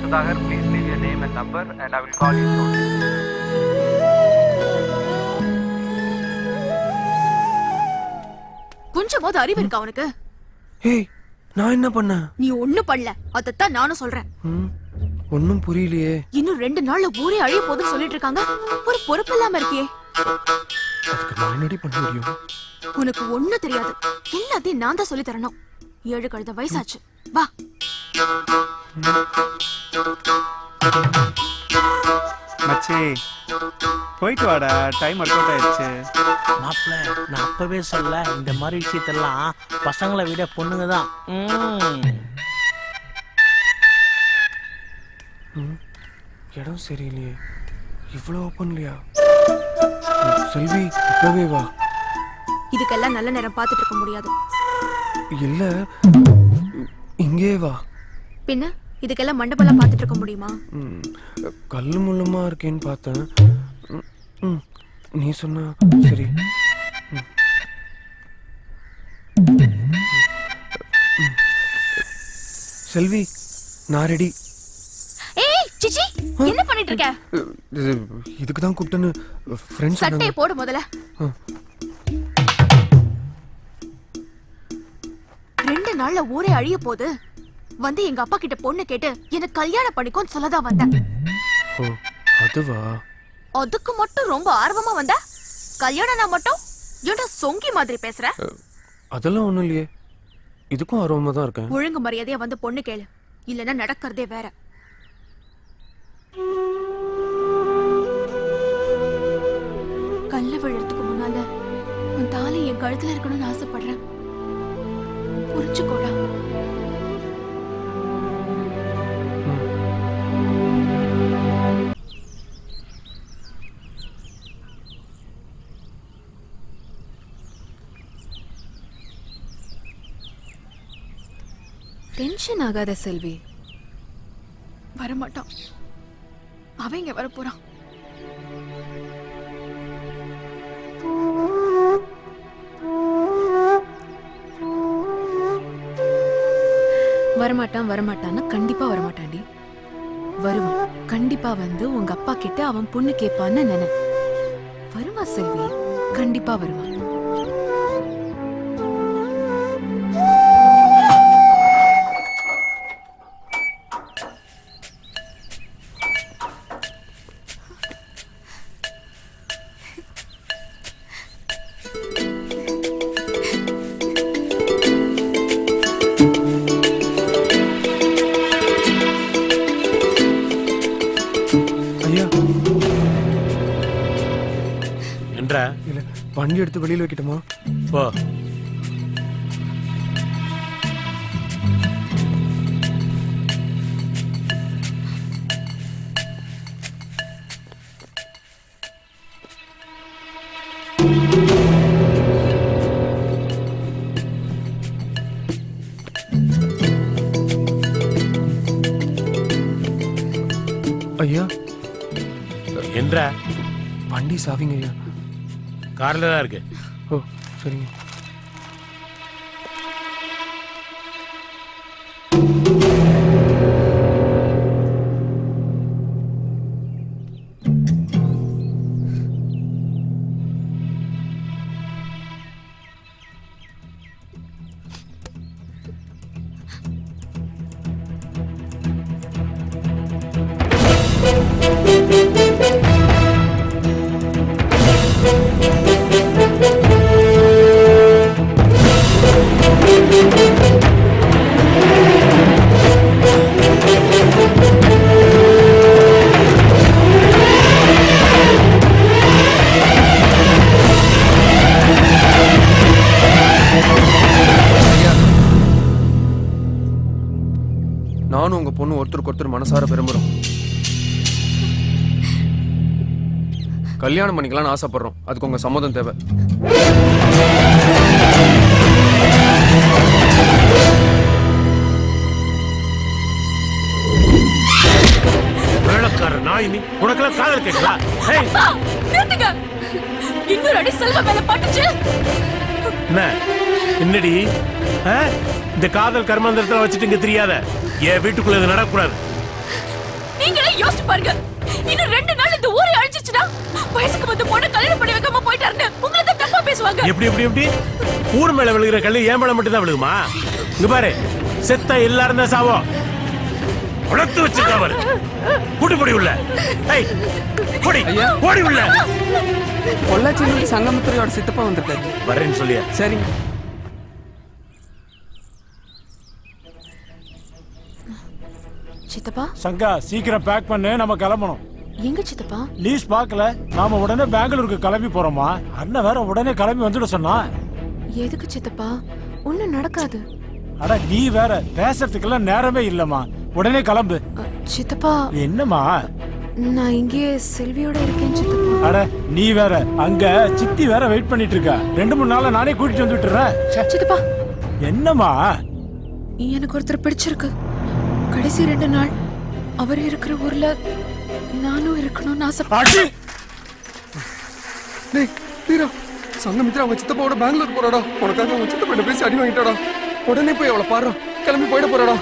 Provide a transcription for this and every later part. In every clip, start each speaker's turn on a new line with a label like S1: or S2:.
S1: Sudhakar, please leave your name and number and I will call you shortly.
S2: கொஞ்சமாவது அறிவு இருக்கா உனக்கு?
S3: ஏய், நான் என்ன பண்ணேன்?
S2: நீ ஒண்ணும் பண்ணல. அதத்தான் நானும் சொல்றேன்.
S3: ஒன்னும் புரியலையே.
S2: இன்னும் 2 நாள்ல ஊரே அழிய போகுதுன்னு சொல்லிட்டு இருக்காங்க. ஒரு பொறுப்பு இல்லாம இருக்கியே.
S3: அதுக்கு நான் என்னடி பண்ண முடியும்?
S2: உனக்கு ஒண்ணும் தெரியாது. எல்லாத்தையும் நான் தான் சொல்லி தரணும். 7 கழுத வயசாச்சு. வா.
S4: மச்சி போயிட்டு வாடா, டைம் ஒர்க் அவுட் ஆயிடுச்சு.
S5: மாப்பிள்ள, நான் அப்பவே சொல்ல, இந்த மாதிரி விஷயத்தெல்லாம் பசங்களை விட பொண்ணுங்க தான்.
S3: இடம் சரியில்லையே. இவ்வளவு ஓப்பன்லையா? செல்வி, இப்பவே வா.
S2: இதுக்கெல்லாம் நல்ல நேரம் பார்த்துட்டு இருக்க முடியாது.
S3: இல்ல, இங்கே வா.
S2: பின்ன இதுக்கெல்லாம் மண்டபம்லாம் பார்த்துட்டு இருக்க முடியுமா?
S3: கல்லு முள்ளுமா இருக்கேன்னு பார்த்தேன். நீ சொன்னா சரி. செல்வி, நான் ரெடி.
S2: ஏய் சிச்சி, என்ன பண்ணிட்டு இருக்க?
S3: இதுக்கு தான் கூப்பிட்டேன்னு ஃப்ரெண்ட்ஸ்
S2: சட்டை போடு முதல்ல. 2 நாள்ல ஊரே அழிய போகுது. வந்து எங்க அப்பா கிட்ட பொண்ணு கேட்டு எனக்கு கல்யாணம் பண்ணிக்கோன்னு சொல்லதான் வந்தேன்.
S3: ஓ, அதுவா?
S2: அதுக்கு மட்டும் ரொம்ப ஆர்வமா வந்த? கல்யாணம்னா மட்டும் ஏன்டா சொங்கி மாதிரி பேசுற?
S3: அதெல்லாம் ஒண்ணும் இல்லையே. இதுக்கும் ஆர்வமா தான் இருக்கேன்.
S2: ஒழுங்கு மரியாதையா வந்து பொண்ணு கேளு, இல்லன்னா நடக்கிறதே வேற. கல்ல விழுறதுக்கு முன்னால உன் தாலி என் கழுத்துல இருக்கணும்னு ஆசைப்படுறேன். புரிஞ்சுக்கோடா.
S6: டென்ஷன் ஆகாத செல்வி.
S2: வரமாட்டான். அவன் இங்க வர போறான்.
S6: வரமாட்டான்னு கண்டிப்பா வரமாட்டாண்டி. வருவான். கண்டிப்பா வந்து உங்க அப்பா கிட்ட அவன் பொண்ணு கேட்பான்னு நினை. வருவா செல்வி, கண்டிப்பா வருவான்.
S3: இல்ல, வண்டி எடுத்து வெளியில வைக்கட்டுமா?
S5: போ.
S3: ஐயா,
S5: என்ற
S3: வண்டி சாவிங்க ஐயா.
S5: கார்ல தான் இருக்கு.
S3: ஓ, சரிங்க. நானும் உங்க பொண்ணு ஒருத்தருக்கு ஒருத்தர் மனசார விரும்புறோம். கல்யாணம் பண்ணிக்கலாம்னு ஆசைப்படுறோம். அதுக்கு உங்க சம்மதம் தேவை.
S5: வேலைக்கார நாய், நீ உனக்கெல்லாம் காதல் கேட்கலா?
S2: இன்னொரு அடி செல்வ மேல பட்டுச்சு.
S5: என்னடி இந்த காதல் கர்மாந்திரத்துல வச்சுட்டு இங்க தெரியாத? என் வீட்டுக்குள்ள இது நடக்கூடாது.
S2: யோசிச்சு பாருங்க. இன்னும் 2 நாள் இந்த ஊரே அழிச்சிச்சுனா வயசுக்கு வந்து பொண்ணு கல்யாணம் பண்ணி வைக்காம போயிட்டாருன்னு உங்களை தான் தப்பா பேசுவாங்க.
S5: எப்படி ஊர் மேல விழுகிற கல்லு ஏன் மேல மட்டும் தான் விழுகுமா? இங்க பாரு, செத்த எல்லாரும் தான் சாவோம். உளத்து வச்சிருக்காவல் கூட்டுப்படி உள்ள. ஏய் ஓடி உள்ள.
S3: பொள்ளாச்சியிலிருந்து சங்கமித்திரையோட சித்தப்பா வந்திருக்காரு.
S5: வரேன்னு சொல்லியா?
S3: சரிங்க.
S6: சித்தப்பா
S7: சங்கா சீக்கிரம் பேக் பண்ணு, நம்ம கிளம்பணும்.
S6: எங்க சித்தப்பா?
S7: லீஸ் பார்க்கல, நாம உடனே பெங்களூருக்கு கிளம்பி போறோமா? அண்ணன் வேற உடனே கிளம்பி வந்துட சொன்னா.
S6: எதுக்கு சித்தப்பா? ஒண்ணும் நடக்காது.
S7: அட நீ வேற, பேசுறதுக்கெல்லாம் நேரமே இல்லம்மா, உடனே கிளம்பு.
S6: சித்தப்பா
S7: என்னம்மா?
S6: நான் இங்கே செல்வியோட இருக்கேன் சித்தப்பா.
S7: அட நீ வேற, அங்க சித்தி வேற வெயிட் பண்ணிட்டு இருக்கா. 2-3 நாள்ல நானே கூட்டிட்டு வந்து விட்டுறேன்.
S6: சித்தப்பா
S7: என்னம்மா?
S6: எனக்கு ஒருத்தர் பிடிச்சிருக்கு. கடைசி 2 நாள் அவர் இருக்கிற ஊர்ல நானும் இருக்கணும்னு ஆசைப்படுறேன்.
S3: டேய் வீரா, சங்கமித்ரா அவங்க சித்தப்பாவோட பெங்களூர் போறாடா. உனக்காக அவங்க சித்தப்பா பேசி அடி வாங்கிட்டாடா. உடனே போய் அவளை பாரு, கிளம்பி போயிட போறாடா.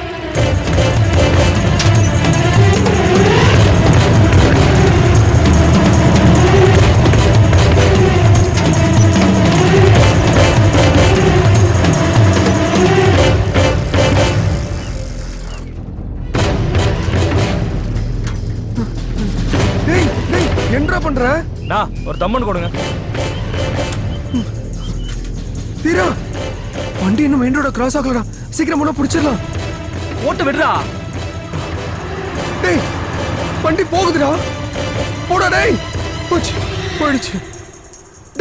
S3: என்ன பண்ற?
S1: ஒரு தம்மன் கொடுங்க.
S3: வீரா, வண்டி இன்னும் மெயின் ரோட கிராஸ் ஆகலடா. சீக்கிரம் போனா புடிச்சிடலாம்.
S1: ஓட்டு விடுறா.
S3: டேய் வண்டி போகுதுடா. போடா டேய். போயிடுச்சு.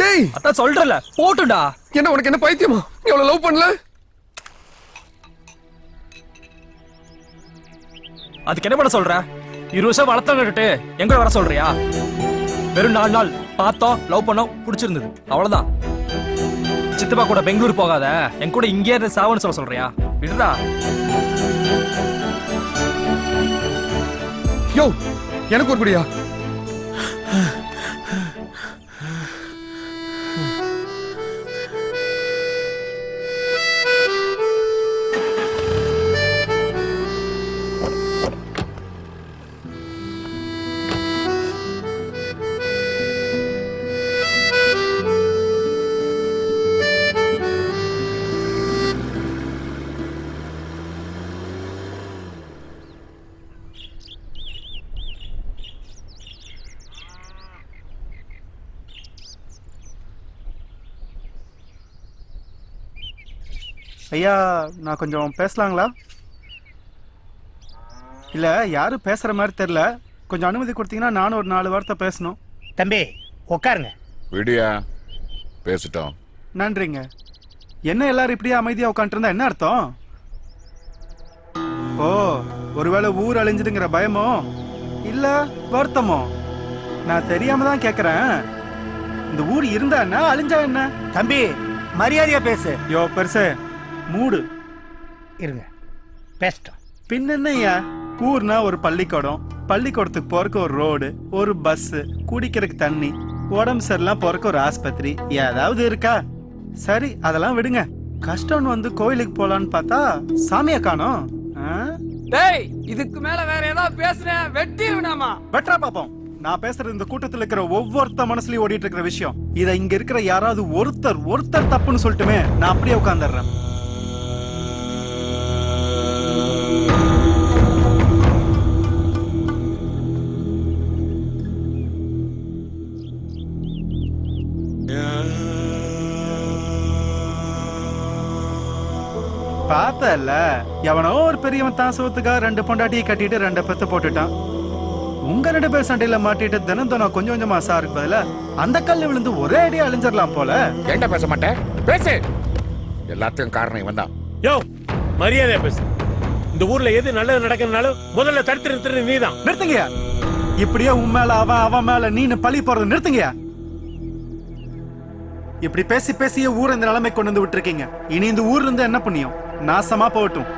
S3: டேய்
S1: அதான் சொல்றல, போட்டுடா.
S3: என்ன உனக்கு என்ன பைத்தியமா? நீ அவளை லவ் பண்ணல?
S1: அதுக்கு என்ன பண்ண சொல்ற? 20 வருஷம் வளர்த்தவங்கிட்டு எங்க வர சொல்றியா? வெறும் 4 நாள் பார்த்தோம், லவ் பண்ணோம், பிடிச்சிருந்தது, அவ்வளவுதான். சித்தப்பா கூட பெங்களூர் போகாத, என் கூட இங்கே இருந்து சாவன்னு சொல்றியா? விடுறா.
S3: யோ எனக்கு ஒரு குடியா.
S4: ஐயா, நான் கொஞ்சம் பேசலாங்களா? இல்லை, யாரும் பேசுகிற மாதிரி தெரில. கொஞ்சம் அனுமதி கொடுத்தீங்கன்னா நானும் ஒரு 4 வார்த்தை பேசணும்.
S5: தம்பி உட்காருங்க.
S8: விடியா பேசிட்டோம்.
S4: நன்றிங்க. என்ன எல்லாரும் இப்படியே அமைதியாக உட்காந்துருந்தா என்ன அர்த்தம்? ஓ, ஒருவேளை ஊர் அழிஞ்சுதுங்கிற பயமோ இல்லை வருத்தமோ? நான் தெரியாம தான் கேட்குறேன். இந்த ஊர் இருந்தா என்ன, அழிஞ்சா என்ன?
S5: தம்பி மரியாதையா பேசு.
S4: யோ பெருசு, மூடு
S5: இருங்க, பேசிட்டோம்.
S4: பின்னயா, ஊர்னா ஒரு பள்ளிக்கூடம், பள்ளிக்கூடத்துக்கு போறக்கு ஒரு ரோடு, ஒரு பஸ், குடிக்கிறதுக்கு தண்ணி, உடம்பு சரியில்லாம் போறக்கு ஒரு ஆஸ்பத்திரி, ஏதாவது இருக்கா? சரி, அதெல்லாம் விடுங்க. கஷ்டம் வந்து கோயிலுக்கு போலான்னு பார்த்தா சாமியை காணோம்.
S3: டேய் இதுக்கு மேல வேற ஏதாவது பேசுறேன் வெட்டிடுவேனாமா.
S4: வெட்டா பாப்போம். நான் பேசுறது இந்த கூட்டத்தில் இருக்கிற ஒவ்வொருத்த மனசுலயும் ஓடிட்டு இருக்கிற விஷயம். இதை இங்க இருக்கிற யாராவது ஒருத்தர் தப்புன்னு சொல்லட்டுமே, நான் அப்படியே உட்கார்ந்துடுறேன். பார்த்தல, எவனோ ஒரு பெரியவன் தான் சோத்துக்காக 2 பொண்டாட்டியை கட்டிட்டு 2 பெத்து போட்டுட்டான். உங்க 2 பேர் சண்டையில மாட்டிட்டு தினம் கொஞ்சம் கொஞ்சமா சாருக்கு பதிலா அந்த கல்லு விழுந்து ஒரே அடியா அழிஞ்சிடலாம் போல.
S8: ஏன்டா பேச மாட்டேன்? பேசு. எல்லாத்துக்கும் காரணம் இவன் தான்.
S5: யோ மரியாதையா பேசு. இந்த ஊர்ல எது நல்லது நடக்கிறதுனாலும் முதல்ல தடுத்து நிறுத்துறது நீதான்.
S4: நிறுத்துங்கயா. இப்படியே உன் மேல அவன் மேல நீனு பழி போறது நிறுத்துங்கயா. இப்படி பேசி பேசியே ஊர் இந்த நிலைமை கொண்டு வந்து விட்டுருக்கீங்க. இனி இந்த ஊர்ல இருந்து என்ன புண்ணியம்? நாசமா போகட்டும்.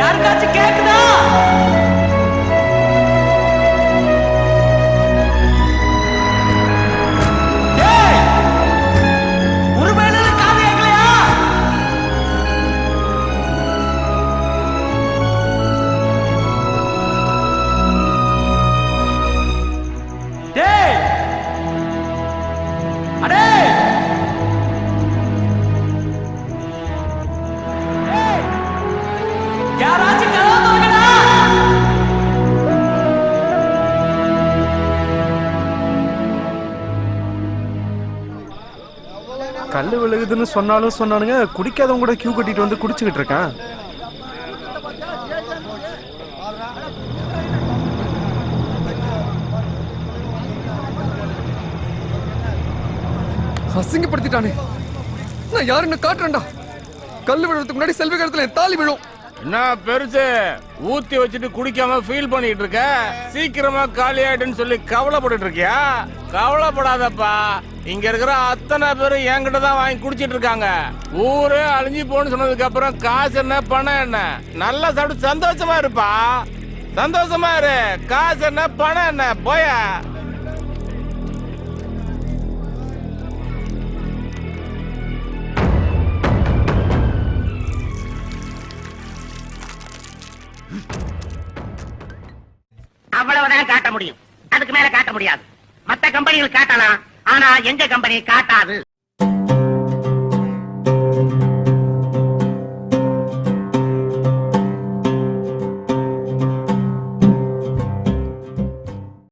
S9: யாருக்காச்சும் கேக்குதா? டேய், ஒரு வேளை காது கேட்கலையா? டேய், அடே, யாராச்சும் கதவை திறங்கடா.
S4: கல்லு விழுகுதுன்னு சொன்னாலும் சொன்னானுங்க, குடிக்காதவங்க கூட கியூ கட்டிட்டு வந்து குடிச்சுக்கிட்டு இருக்கான்.
S3: அசிங்கப்படுத்திட்டானே. நான் யாருன்னு காட்டுறேன்டா. கல்லு விழுறதுக்கு முன்னாடி செல்வி கழுத்துல என் தாலி விழும்.
S8: என்ன பெருசு ஊத்தி வச்சுட்டு குடிக்காம ஃபீல் பண்ணிட்டு இருக்க? சீக்கிரமா காலி ஆயிடுன்னு சொல்லி கவலைப்பட்டு இருக்கியா? கவலைப்படாதப்பா, இங்க இருக்கிற அத்தனை பேரும் என்கிட்ட தான் வாங்கி குடிச்சிட்டு இருக்காங்க. ஊரே அழிஞ்சு போன்னு சொன்னதுக்கு அப்புறம் காசு என்ன பணம் என்ன, நல்லா சாப்பிட்டு சந்தோஷமா இருப்பா. சந்தோஷமா இரு. காசு என்ன பணம் என்ன, போயா.
S9: அவ்வளவுதான் காட்ட முடியும், அதுக்கு மேல காட்ட முடியாது. மத்த கம்பெனிகள் காட்டலாம், ஆனா எங்க கம்பெனி காட்டாது.